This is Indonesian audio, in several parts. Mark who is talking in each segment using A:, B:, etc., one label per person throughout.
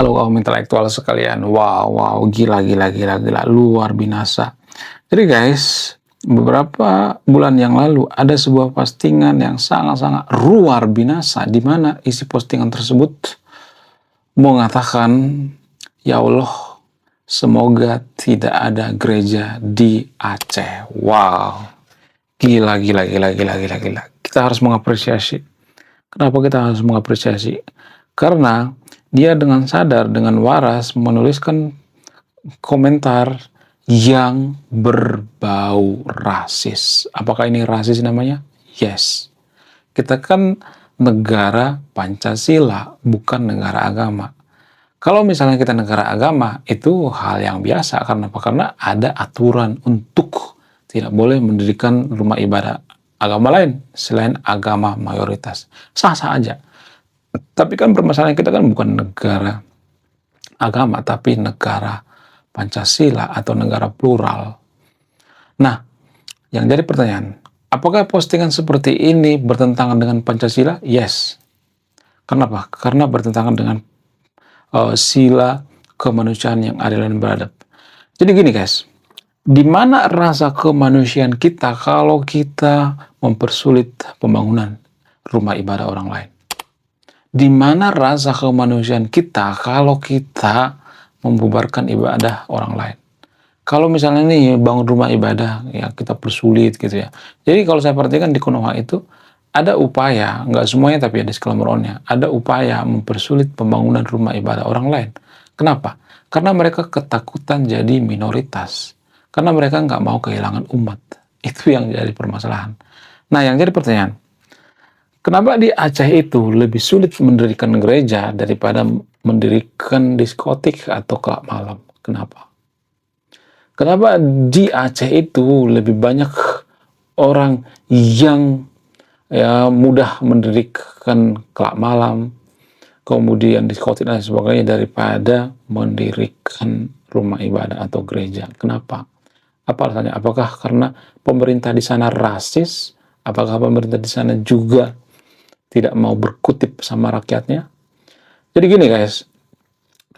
A: Halo kaum intelektual sekalian, wow, gila, luar binasa. Jadi guys, beberapa bulan yang lalu ada sebuah postingan yang sangat-sangat luar binasa, di mana isi postingan tersebut mengatakan, ya Allah, semoga tidak ada gereja di Aceh. Wow, gila. Kita harus mengapresiasi. Kenapa kita harus mengapresiasi? Karena dia dengan sadar, dengan waras menuliskan komentar yang berbau rasis. Apakah ini rasis namanya? Yes. Kita kan negara Pancasila, bukan negara agama. Kalau misalnya kita negara agama, itu hal yang biasa. Karena apa? Karena ada aturan untuk tidak boleh mendirikan rumah ibadah agama lain selain agama mayoritas. Sah-sah aja. Tapi kan permasalahan kita kan bukan negara agama, tapi negara Pancasila atau negara plural. Nah, yang jadi pertanyaan, apakah postingan seperti ini bertentangan dengan Pancasila? Yes. Kenapa? Karena bertentangan dengan sila kemanusiaan yang adil dan beradab. Jadi gini guys, di mana rasa kemanusiaan kita kalau kita mempersulit pembangunan rumah ibadah orang lain? Di mana rasa kemanusiaan kita kalau kita membubarkan ibadah orang lain? Kalau misalnya nih bangun rumah ibadah, ya kita persulit gitu ya. Jadi kalau saya perhatikan di Konoha itu, ada upaya, nggak semuanya tapi ada disclaimer-nya, ada upaya mempersulit pembangunan rumah ibadah orang lain. Kenapa? Karena mereka ketakutan jadi minoritas. Karena mereka nggak mau kehilangan umat. Itu yang jadi permasalahan. Nah, yang jadi pertanyaan, kenapa di Aceh itu lebih sulit mendirikan gereja daripada mendirikan diskotik atau klub malam? Kenapa? Kenapa di Aceh itu lebih banyak orang yang mudah mendirikan klub malam, kemudian diskotik dan sebagainya daripada mendirikan rumah ibadah atau gereja? Kenapa? Apa alasannya? Apakah karena pemerintah di sana rasis? Apakah pemerintah di sana juga tidak mau berkutip sama rakyatnya? Jadi gini guys,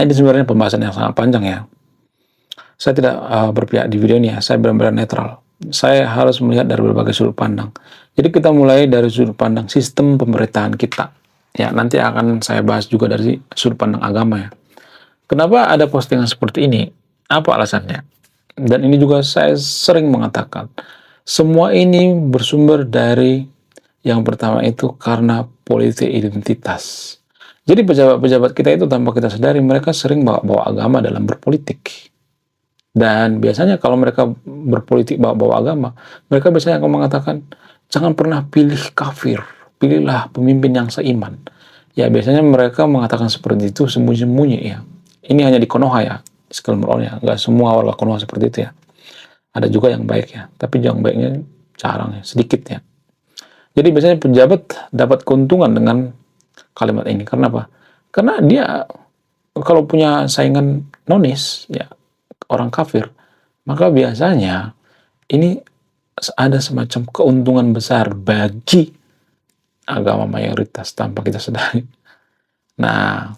A: ini sebenarnya pembahasan yang sangat panjang ya. Saya tidak berpihak di video ini ya, saya benar-benar netral. Saya harus melihat dari berbagai sudut pandang. Jadi kita mulai dari sudut pandang sistem pemerintahan kita. Ya, nanti akan saya bahas juga dari sudut pandang agama ya. Kenapa ada postingan seperti ini? Apa alasannya? Dan ini juga saya sering mengatakan, semua ini bersumber dari yang pertama itu karena politik identitas. Jadi pejabat-pejabat kita itu tanpa kita sadari mereka sering bawa agama dalam berpolitik. Dan biasanya kalau mereka berpolitik bawa agama, mereka biasanya akan mengatakan, jangan pernah pilih kafir, pilihlah pemimpin yang seiman. Ya biasanya mereka mengatakan seperti itu sembunyi-sembunyi ya. Ini hanya di Konoha ya, disclaimer-nya, nggak semua warga Konoha seperti itu ya. Ada juga yang baik ya, tapi yang baiknya jarang ya, sedikit ya. Jadi biasanya pejabat dapat keuntungan dengan kalimat ini. Karena apa? Karena dia kalau punya saingan nonis, ya orang kafir, maka biasanya ini ada semacam keuntungan besar bagi agama mayoritas tanpa kita sadari. Nah,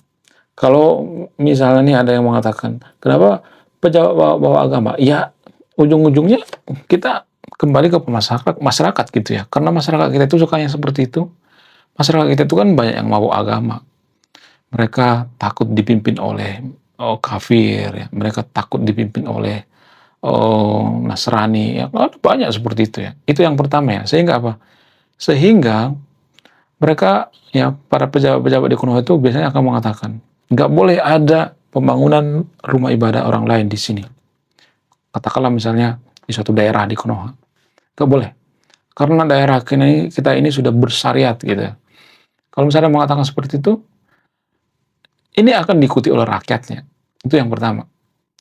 A: kalau misalnya nih ada yang mengatakan, kenapa pejabat bawa agama? Ya, ujung-ujungnya kita kembali ke masyarakat gitu ya. Karena masyarakat kita itu sukanya seperti itu. Masyarakat kita itu kan banyak yang mau agama. Mereka takut dipimpin oleh kafir, ya. Mereka takut dipimpin oleh Nasrani. Ya. Banyak seperti itu ya. Itu yang pertama ya. Sehingga apa? Sehingga mereka, ya para pejabat-pejabat di Konoha itu biasanya akan mengatakan, nggak boleh ada pembangunan rumah ibadah orang lain di sini. Katakanlah misalnya di suatu daerah di Konoha. Nggak boleh. Karena daerah kita ini sudah bersyariat gitu ya. Kalau misalnya mengatakan seperti itu, ini akan diikuti oleh rakyatnya. Itu yang pertama.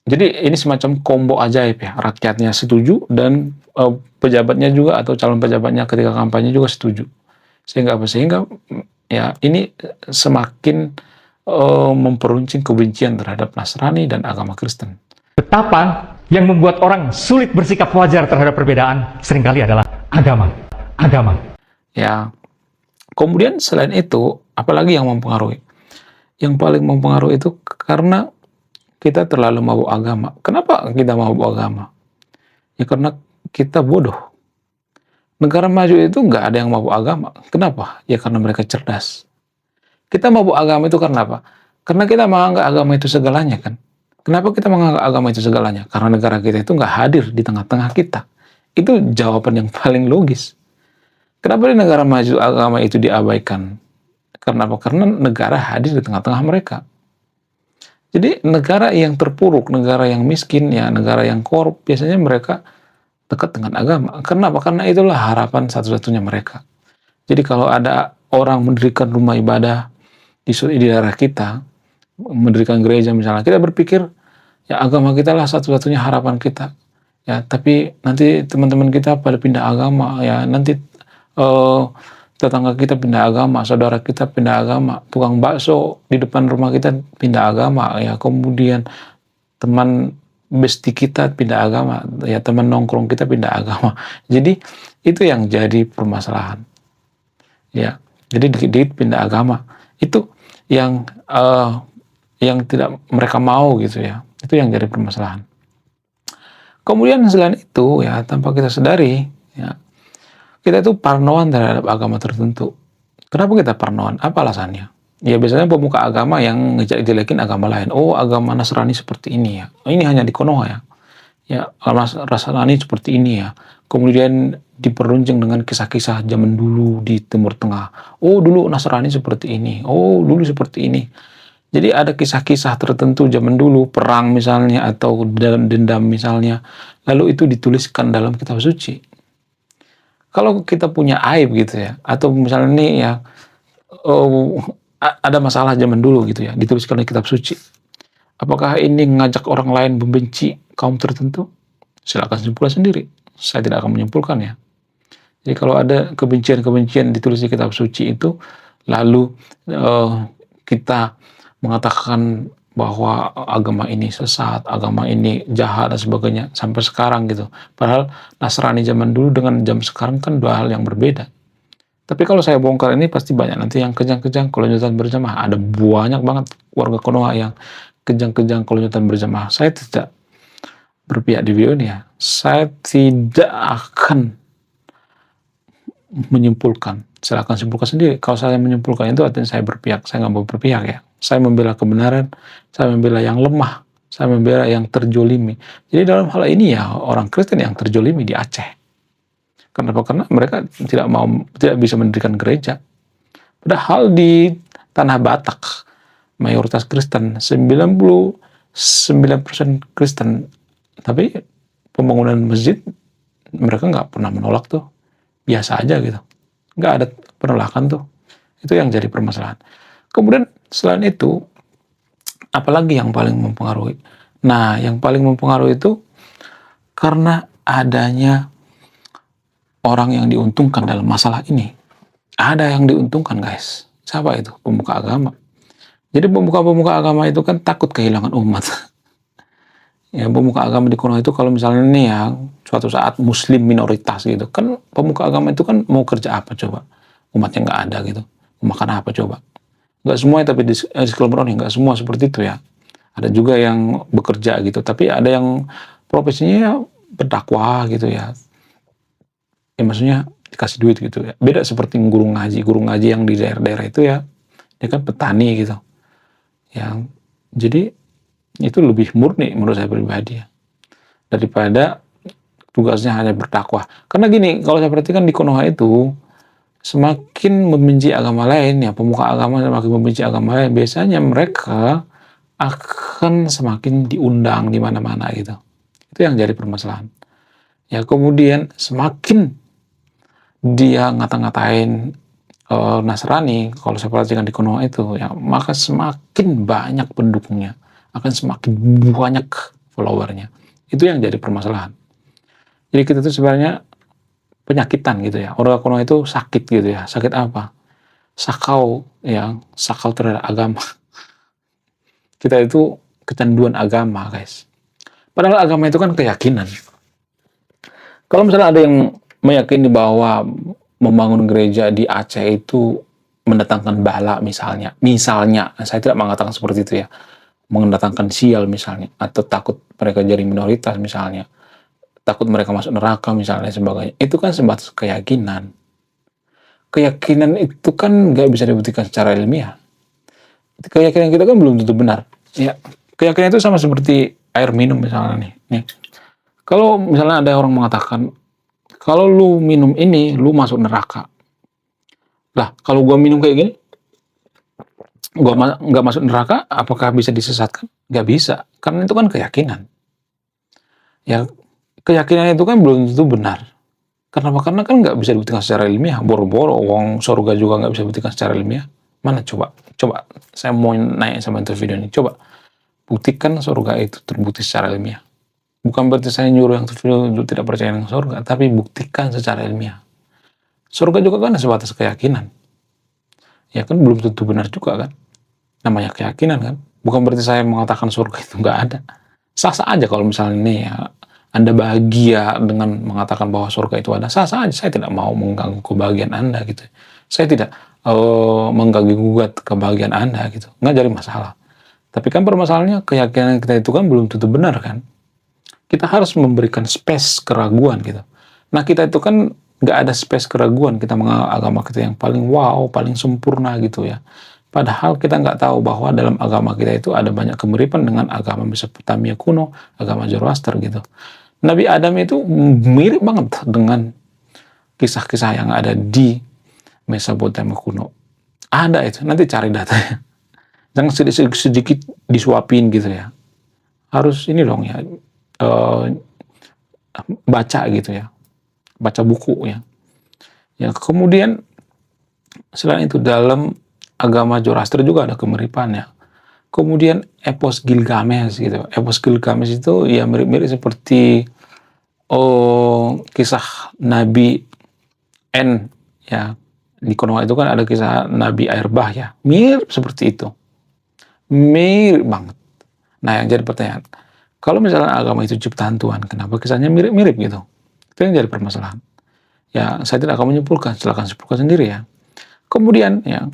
A: Jadi ini semacam combo ajaib ya. Rakyatnya setuju dan pejabatnya juga atau calon pejabatnya ketika kampanye juga setuju. Sehingga apa? Sehingga ya ini semakin memperuncing kebencian terhadap Nasrani dan agama Kristen.
B: Betapa yang membuat orang sulit bersikap wajar terhadap perbedaan seringkali adalah agama.
A: Ya. Kemudian selain itu, apalagi yang mempengaruhi? Yang paling mempengaruhi itu karena kita terlalu mabuk agama. Kenapa kita mabuk agama? Ya karena kita bodoh. Negara maju itu nggak ada yang mabuk agama. Kenapa? Ya karena mereka cerdas. Kita mabuk agama itu karena apa? Karena kita menganggap agama itu segalanya kan. Kenapa kita menganggap agama itu segalanya? Karena negara kita itu nggak hadir di tengah-tengah kita. Itu jawaban yang paling logis. Kenapa di negara maju agama itu diabaikan? Karena apa? Karena negara hadir di tengah-tengah mereka. Jadi negara yang terpuruk, negara yang miskin, ya negara yang korup, biasanya mereka dekat dengan agama. Kenapa? Karena itulah harapan satu-satunya mereka. Jadi kalau ada orang mendirikan rumah ibadah di daerah kita, mendirikan gereja misalnya, kita berpikir ya agama kita lah satu-satunya harapan kita. Ya, tapi nanti teman-teman kita pada pindah agama, ya nanti tetangga kita pindah agama, saudara kita pindah agama, tukang bakso di depan rumah kita pindah agama, ya kemudian teman besti kita pindah agama, ya teman nongkrong kita pindah agama. Jadi itu yang jadi permasalahan. Ya, jadi dikit-dikit pindah agama. Itu yang tidak mereka mau gitu ya. Itu yang jadi permasalahan. Kemudian selain itu ya tanpa kita sadari ya kita itu parnoan terhadap agama tertentu. Kenapa kita parnoan? Apa alasannya? Ya biasanya pemuka agama yang ngejelekin agama lain. Oh agama Nasrani seperti ini ya. Ini hanya di Konoha ya. Ya agama Nasrani seperti ini ya. Kemudian diperuncing dengan kisah-kisah zaman dulu di Timur Tengah. Oh dulu Nasrani seperti ini. Oh dulu seperti ini. Jadi ada kisah-kisah tertentu zaman dulu, perang misalnya, atau dendam misalnya, lalu itu dituliskan dalam kitab suci. Kalau kita punya aib gitu ya, atau misalnya nih ya, ada masalah zaman dulu gitu ya, dituliskan di kitab suci. Apakah ini mengajak orang lain membenci kaum tertentu? Silakan simpulkan sendiri. Saya tidak akan menyimpulkan ya. Jadi kalau ada kebencian-kebencian ditulis di kitab suci itu, lalu kita mengatakan bahwa agama ini sesat, agama ini jahat dan sebagainya sampai sekarang gitu. Padahal Nasrani zaman dulu dengan jam sekarang kan dua hal yang berbeda. Tapi kalau saya bongkar ini pasti banyak nanti yang kejang-kejang kalau nyutan berjamaah. Ada banyak banget warga Konoha yang kejang-kejang kalau nyutan berjamaah. Saya tidak berpihak di video ini ya. Saya tidak akan menyimpulkan. Silakan simpulkan sendiri. Kalau saya menyimpulkan itu artinya saya berpihak. Saya nggak mau berpihak ya. Saya membela kebenaran, saya membela yang lemah, saya membela yang terjolimi. Jadi dalam hal ini ya orang Kristen yang terjolimi di Aceh. Kenapa? Karena mereka tidak bisa mendirikan gereja. Padahal di tanah Batak mayoritas Kristen, 99% Kristen. Tapi pembangunan masjid mereka nggak pernah menolak tuh. Biasa aja gitu. Nggak ada penolakan tuh. Itu yang jadi permasalahan. Kemudian selain itu, apalagi yang paling mempengaruhi? Nah, yang paling mempengaruhi itu karena adanya orang yang diuntungkan dalam masalah ini. Ada yang diuntungkan guys. Siapa itu? Pemuka agama. Jadi pemuka-pemuka agama itu kan takut kehilangan umat. Ya, pemuka agama di Konoha itu kalau misalnya nih ya, suatu saat muslim minoritas gitu. Kan pemuka agama itu kan mau kerja apa coba? Umatnya nggak ada gitu. Mau makan apa coba? Nggak semua tapi di Skelbroni nggak semua seperti itu ya. Ada juga yang bekerja gitu, tapi ada yang profesinya berdakwah gitu ya. Ya maksudnya dikasih duit gitu ya. Beda seperti guru ngaji yang di daerah-daerah itu ya, dia kan petani gitu. Yang jadi itu lebih murni menurut saya pribadi ya. Daripada tugasnya hanya berdakwah. Karena gini, kalau saya perhatikan di Konoha itu semakin membenci agama lain, ya pemuka agama semakin membenci agama lain, biasanya mereka akan semakin diundang di mana-mana gitu. Itu yang jadi permasalahan. Ya kemudian semakin dia ngata-ngatain Nasrani, kalau saya perhatikan di Konoha itu, ya maka semakin banyak pendukungnya, akan semakin banyak followernya. Itu yang jadi permasalahan. Jadi kita tuh sebenarnya penyakitan gitu ya. Orang Konoha itu sakit gitu ya. Sakit apa? Sakau terhadap agama. Kita itu kecanduan agama, guys. Padahal agama itu kan keyakinan. Kalau misalnya ada yang meyakini bahwa membangun gereja di Aceh itu mendatangkan bala misalnya, saya tidak mengatakan seperti itu ya, mendatangkan sial misalnya, atau takut mereka jadi minoritas misalnya, takut mereka masuk neraka misalnya sebagainya. Itu kan sebatas keyakinan. Keyakinan itu kan nggak bisa dibuktikan secara ilmiah. Keyakinan kita kan belum tentu benar. Ya, keyakinan itu sama seperti air minum misalnya nih. Kalau misalnya ada orang mengatakan, kalau lu minum ini, lu masuk neraka. Lah, kalau gua minum kayak gini, gua nggak masuk neraka, apakah bisa disesatkan? Nggak bisa, karena itu kan keyakinan. Ya, keyakinan itu kan belum tentu benar. Kenapa? Karena kan nggak bisa dibuktikan secara ilmiah. Boro-boro, wong surga juga nggak bisa dibuktikan secara ilmiah. Mana coba? Coba, saya mau nanya sama itu video ini. Coba, buktikan surga itu terbukti secara ilmiah. Bukan berarti saya nyuruh yang video untuk tidak percaya dengan surga, tapi buktikan secara ilmiah. Surga juga kan sebatas keyakinan. Ya kan belum tentu benar juga kan. Namanya keyakinan kan. Bukan berarti saya mengatakan surga itu nggak ada. Sah-sah aja kalau misalnya nih ya, Anda bahagia dengan mengatakan bahwa surga itu ada. Sah-sah aja. Saya tidak mau mengganggu kebahagiaan Anda gitu. Saya tidak mengganggu-gugat kebahagiaan Anda gitu. Nggak jadi masalah. Tapi kan permasalahannya keyakinan kita itu kan belum tentu benar kan. Kita harus memberikan space keraguan gitu. Nah kita itu kan nggak ada space keraguan, kita menganggap agama kita yang paling wow, paling sempurna gitu ya. Padahal kita nggak tahu bahwa dalam agama kita itu ada banyak kemiripan dengan agama Mesopotamia kuno, agama Zoroaster gitu. Nabi Adam itu mirip banget dengan kisah-kisah yang ada di Mesopotamia kuno. Ada itu, nanti cari datanya. Jangan sedikit disuapin gitu ya. Harus ini dong ya, baca gitu ya, baca buku ya. Ya kemudian selain itu dalam agama Zoroaster juga ada kemiripan ya. Kemudian epos Gilgamesh gitu. Epos Gilgamesh itu ya mirip-mirip seperti kisah Nabi N ya. Di Konoha itu kan ada kisah Nabi Air Bah ya. Mirip seperti itu. Mirip banget. Nah yang jadi pertanyaan, kalau misalnya agama itu ciptaan Tuhan, kenapa kisahnya mirip-mirip gitu? Itu yang jadi permasalahan. Ya, saya tidak akan menyimpulkan, silakan simpulkan sendiri ya. Kemudian ya,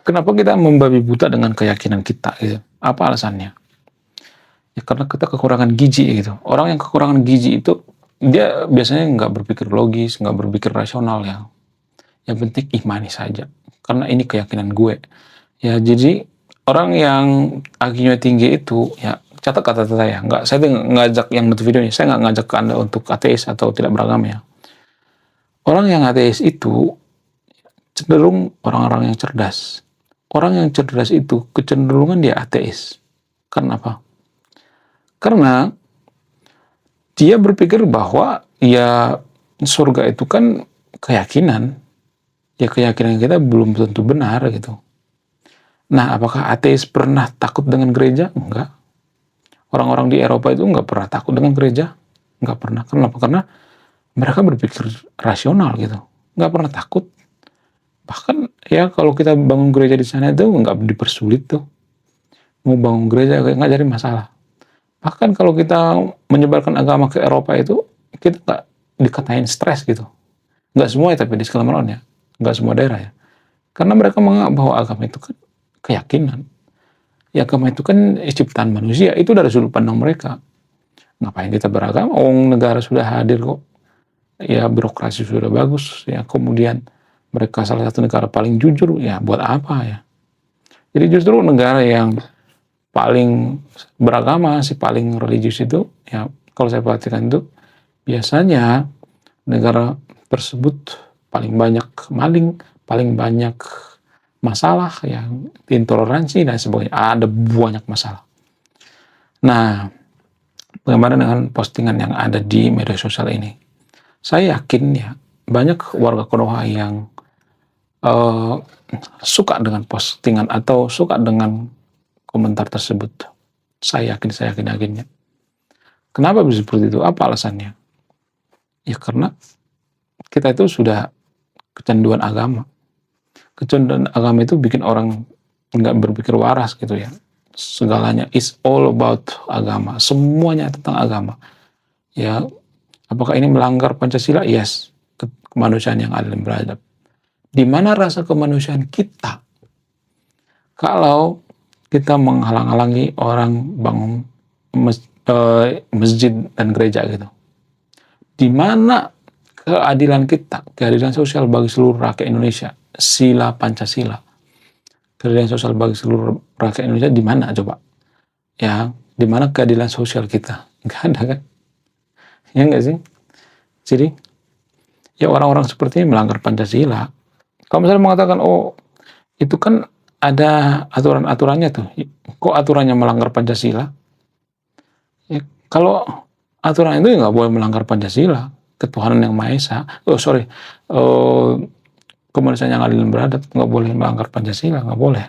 A: kenapa kita membabi buta dengan keyakinan kita gitu? Apa alasannya? Ya karena kita kekurangan gizi gitu. Orang yang kekurangan gizi itu dia biasanya nggak berpikir logis, nggak berpikir rasional ya. Yang penting imani saja. Karena ini keyakinan gue. Ya jadi orang yang IQ-nya tinggi itu ya catat kata saya, saya ngajak yang nonton video ini, saya nggak ngajak Anda untuk ateis atau tidak beragama ya. Orang yang ateis itu cenderung orang-orang yang cerdas. Orang yang cerdas itu kecenderungan dia ateis. Karena apa? Karena dia berpikir bahwa ya surga itu kan keyakinan. Ya keyakinan kita belum tentu benar gitu. Nah, apakah ateis pernah takut dengan gereja? Enggak. Orang-orang di Eropa itu nggak pernah takut dengan gereja. Nggak pernah. Kenapa? Karena mereka berpikir rasional gitu. Nggak pernah takut. Bahkan ya kalau kita bangun gereja di sana itu nggak dipersulit tuh. Mau bangun gereja nggak jadi masalah. Bahkan kalau kita menyebarkan agama ke Eropa itu, kita nggak dikatain stres gitu. Nggak semua ya, tapi di Skalameron ya. Nggak semua daerah ya. Karena mereka menganggap bahwa agama itu kan keyakinan. Ya agama itu kan ciptaan manusia, itu dari sudut pandang mereka. Ngapain kita beragama? Negara sudah hadir kok. Ya birokrasi sudah bagus ya. Kemudian mereka salah satu negara paling jujur, ya buat apa ya? Jadi justru negara yang paling beragama, si paling religius itu, ya kalau saya perhatikan itu, biasanya negara tersebut paling banyak maling, paling banyak masalah, yang intoleransi dan sebagainya. Ada banyak masalah. Nah, bagaimana dengan postingan yang ada di media sosial ini? Saya yakin ya, banyak warga Konoha yang suka dengan postingan atau suka dengan komentar tersebut. Saya yakinnya. Kenapa bisa seperti itu? Apa alasannya? Ya karena kita itu sudah kecanduan agama. Kecanduan agama itu bikin orang nggak berpikir waras gitu ya. Segalanya is all about agama. Semuanya tentang agama. Ya, apakah ini melanggar Pancasila? Yes. Kemanusiaan yang adil dan beradab. Di mana rasa kemanusiaan kita kalau kita menghalang-halangi orang bangun masjid dan gereja gitu? Di mana keadilan kita, keadilan sosial bagi seluruh rakyat Indonesia, sila Pancasila, keadilan sosial bagi seluruh rakyat Indonesia di mana coba? Ya, di mana keadilan sosial kita? Nggak ada kan? Ya nggak sih? Jadi, ya orang-orang seperti ini melanggar Pancasila. Kalau misalnya mengatakan, oh itu kan ada aturan-aturannya tuh, kok aturannya melanggar Pancasila? Ya, kalau aturan itu nggak boleh melanggar Pancasila, ketuhanan yang Maha Esa. Kemanusiaan yang adil dan beradab nggak boleh melanggar Pancasila, nggak boleh.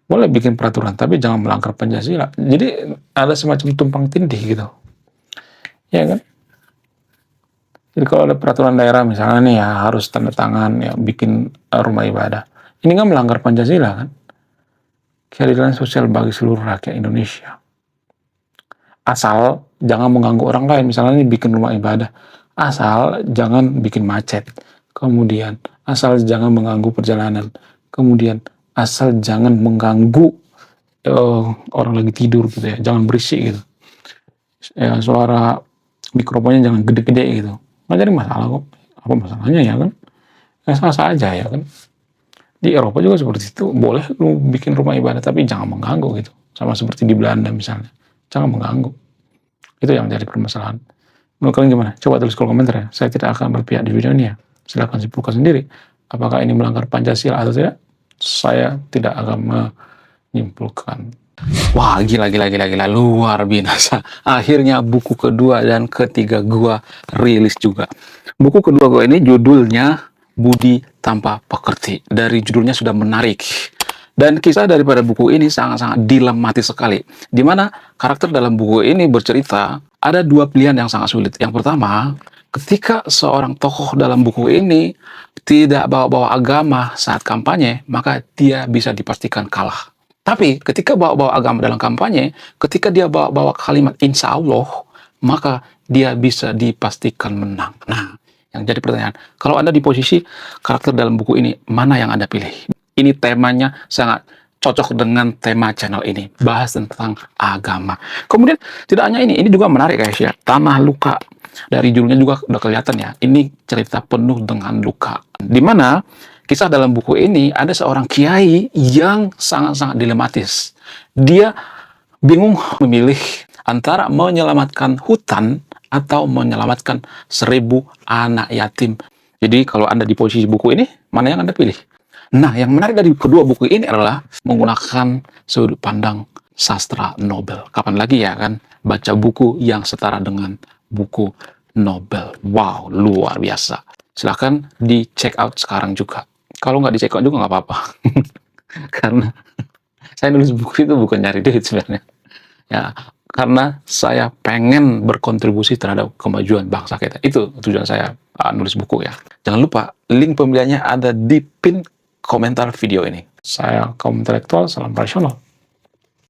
A: Boleh bikin peraturan, tapi jangan melanggar Pancasila. Jadi ada semacam tumpang tindih gitu, ya kan? Jadi kalau ada peraturan daerah misalnya nih ya harus tanda tangan ya bikin rumah ibadah. Ini kan melanggar Pancasila kan? Keadilan sosial bagi seluruh rakyat Indonesia. Asal jangan mengganggu orang lain. Misalnya nih bikin rumah ibadah. Asal jangan bikin macet. Kemudian asal jangan mengganggu perjalanan. Kemudian asal jangan mengganggu orang lagi tidur gitu ya. Jangan berisik gitu. Ya, suara mikrofonnya jangan gede-gede gitu. Nggak jadi masalah kok. Apa masalahnya ya kan? Ya sah-sah aja ya kan. Di Eropa juga seperti itu. Boleh lu bikin rumah ibadah tapi jangan mengganggu gitu. Sama seperti di Belanda misalnya. Jangan mengganggu. Itu yang jadi permasalahan. Menurut kalian gimana? Coba tulis kolom komentar ya. Saya tidak akan berpihak di video ini ya. Silahkan simpulkan sendiri. Apakah ini melanggar Pancasila atau tidak? Saya tidak akan menyimpulkan. Wah, gila. Luar biasa. Akhirnya buku kedua dan ketiga gua rilis juga. Buku kedua gua ini judulnya Budi Tanpa Pekerti. Dari judulnya sudah menarik. Dan kisah daripada buku ini sangat-sangat dilematis sekali. Di mana karakter dalam buku ini bercerita ada dua pilihan yang sangat sulit. Yang pertama, ketika seorang tokoh dalam buku ini tidak bawa-bawa agama saat kampanye, maka dia bisa dipastikan kalah. Tapi ketika bawa-bawa agama dalam kampanye, ketika dia bawa-bawa kalimat insya Allah, maka dia bisa dipastikan menang. Nah, yang jadi pertanyaan, kalau Anda di posisi karakter dalam buku ini, mana yang Anda pilih? Ini temanya sangat cocok dengan tema channel ini, bahas tentang agama. Kemudian tidak hanya ini juga menarik guys ya, Tanah Luka. Dari judulnya juga udah kelihatan ya, ini cerita penuh dengan luka. Dimana kisah dalam buku ini ada seorang kiai yang sangat-sangat dilematis. Dia bingung memilih antara menyelamatkan hutan atau menyelamatkan 1000 anak yatim. Jadi kalau Anda di posisi buku ini, mana yang Anda pilih? Nah, yang menarik dari kedua buku ini adalah menggunakan sudut pandang sastra Nobel. Kapan lagi ya kan baca buku yang setara dengan buku Nobel. Wow, luar biasa. Silahkan di check out sekarang juga. Kalau nggak di check out juga nggak apa-apa. Karena saya nulis buku itu bukan nyari duit sebenarnya. Ya, karena saya pengen berkontribusi terhadap kemajuan bangsa kita. Itu tujuan saya nulis buku ya. Jangan lupa link pembeliannya ada di pin komentar video ini. Saya kaum intelektual, salam rasional.